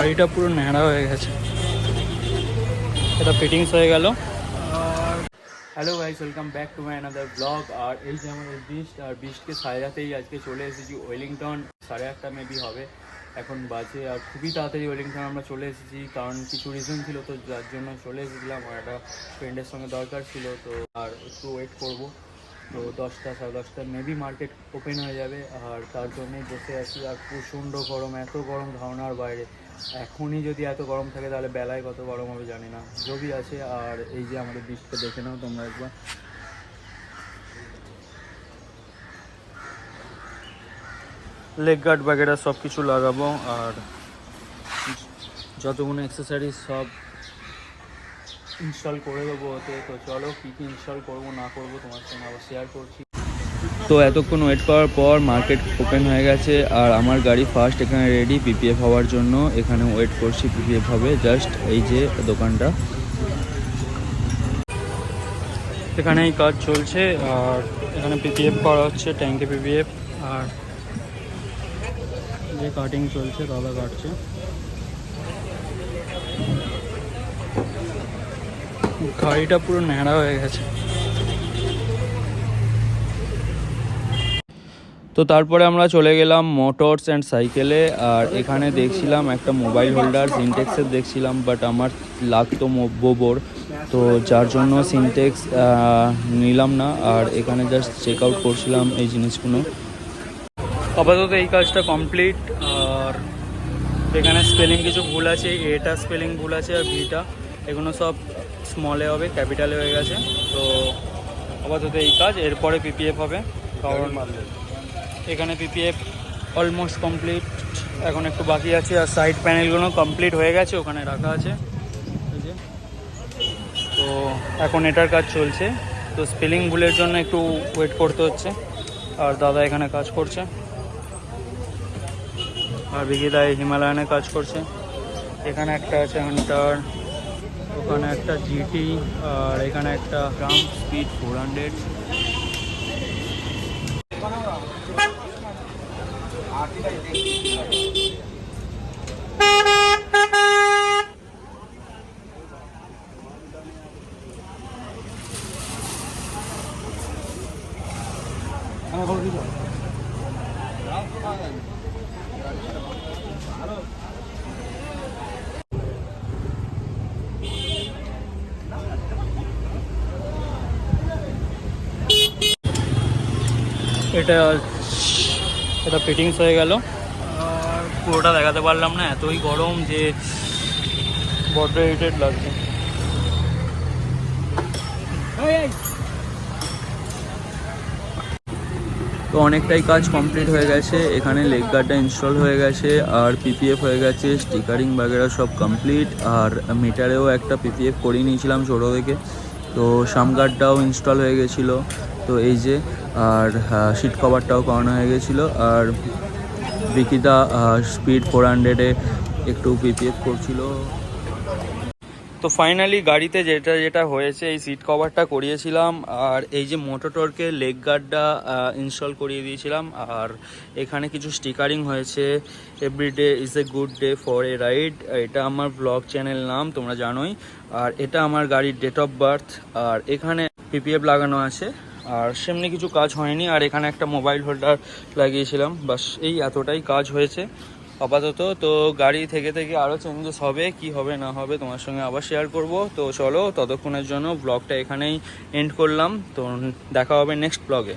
গাড়িটা পুরো ন্যাড়া হয়ে গেছে, এটা ফিটিংস হয়ে গেল। আর hello guys, welcome back to my another blog. আর এই যে আমাদের বিস্ট, আর বিস্টকে সারাতেই আজকে চলে এসেছি ওয়েলিংটন। 8:30 মেবি হবে এখন বাজে। আর খুবই তাড়াতাড়ি ওয়েলিংটন আমরা চলে এসেছি, কারণ কিছু রিজন ছিল, তো যার জন্য চলে এসেছিলাম। আর একটা ফ্রেন্ডের সঙ্গে দরকার ছিল, তো আর একটু ওয়েট করব। তো 10টা 10:30 মেবি মার্কেট ওপেন হয়ে যাবে, আর তার জন্যই বসে আছি। আর প্রচণ্ড গরম, এত গরম ধারণার বাইরে। এখনই যদি এত গরম থাকে তাহলে বেলায় কত গরম হবে জানি না, জবই আছে। আর এই যে আমাদের বৃষ্টিকে দেখে নাও তোমরা একবার। লেগ গার্ড বাগেরা সব কিছু লাগাবো, আর যতগুলো অ্যাক্সেসরিজ সব ইনস্টল করে দেবো ওতে। তো চলো কী কী ইনস্টল করবো না করবো তোমার সঙ্গে আবার শেয়ার করছি। তো এতক্ষণ ওয়েট করার পর মার্কেট ওপেন হয়ে গেছে, আর আমার গাড়ি ফার্স্ট এখানে রেডি পিপিএফ হওয়ার জন্য। এখানে ওয়েট করছি, পিপিএফ হবে জাস্ট। এই যে দোকানটা, এখানেই কাজ চলছে। আর এখানে পিপিএফ করা হচ্ছে, ট্যাঙ্কে পিপিএফ। আর যে কাটিং চলছে, দাদা কাটছে। গাড়িটা পুরো ন্যাড়া হয়ে গেছে। তো তারপরে আমরা চলে গেলাম মোটরস অ্যান্ড সাইকেলে। আর এখানে দেখছিলাম একটা মোবাইল হোল্ডার সিনটেক্সের দেখছিলাম, বাট আমার লাগতো বোবোর, তো যার জন্য সিনটেক্স নিলাম না। আর এখানে জাস্ট চেক আউট করছিলাম এই জিনিসগুলো। আপাতত এই কাজটা কমপ্লিট। আর এখানে স্পেলিং কিছু ভুল আছে, এটা স্পেলিং ভুল আছে, আর ভিটা এগুলো সব স্মলে হবে, ক্যাপিটালে হয়ে গেছে। তো আপাতত এই কাজ, এরপরে পিপিএফ হবে। কারণ এখানে পিপিএফ অলমোস্ট কমপ্লিট, এখন একটু বাকি আছে। আর সাইড প্যানেলগুলো কমপ্লিট হয়ে গেছে, ওখানে রাখা আছে এই যে। তো এখন এটার কাজ চলছে। তো স্পেলিং ভুলের জন্য একটু ওয়েট করতে হচ্ছে। আর দাদা এখানে কাজ করছে, আর বিকিদা হিমালয়ানে কাজ করছে। এখানে একটা আছে হান্টার, ওখানে একটা জিটি, আর এখানে একটা গ্রাম স্পিড 400। এটা এটা ফিটিংস হয়ে গেল। আর পুরোটা দেখাতে পারলাম না, এতই গরম যে বড্ড ইরিটেট লাগছে। তো অনেকটাই কাজ কমপ্লিট হয়ে গেছে। এখানে লেগ গার্ডটা ইনস্টল হয়ে গেছে, আর পিপিএফ হয়ে গেছে, স্টিকারিং বাগেরা সব কমপ্লিট। আর মিটারেও একটা পিপিএফ করিয়ে নিয়েছিলাম ছোটো থেকে, তো সাম গার্ডটাও ইনস্টল হয়ে গেছিলো। তো এই যে, আর সিট কভারটাও করানো হয়ে গেছিলো। আর বিকিদা স্পিড 400-এ একটু পিপিএফ করছিল। তো ফাইনালি গাড়িতে যেটা যেটা হয়েছে, এই সিট কভারটা করিয়েছিলাম, আর এই যে মোটোটর্কের লেগ গার্ডটা ইনস্টল করিয়ে দিয়েছিলাম। আর এখানে কিছু স্টিকারিং হয়েছে, every day is a good day for a ride. এটা আমার ব্লগ চ্যানেল নাম, তোমরা জানোই। আর এটা আমার গাড়ির ডেট অফ বার্থ। আর এখানে পিপিএফ লাগানো আছে, আর সেমনি কিছু কাজ হয়নি। আর এখানে একটা মোবাইল হোল্ডার লাগিয়েছিলাম, বাস এই এতটাই কাজ হয়েছে আপাতত। তো গাড়ি থেকে থেকে আরও চেঞ্জেস হবে, কি হবে না হবে তোমার সঙ্গে আবার শেয়ার করব। তো চলো, ততক্ষণের জন্য ব্লগটা এখানেই এন্ড করলাম। তো দেখা হবে নেক্সট ব্লগে।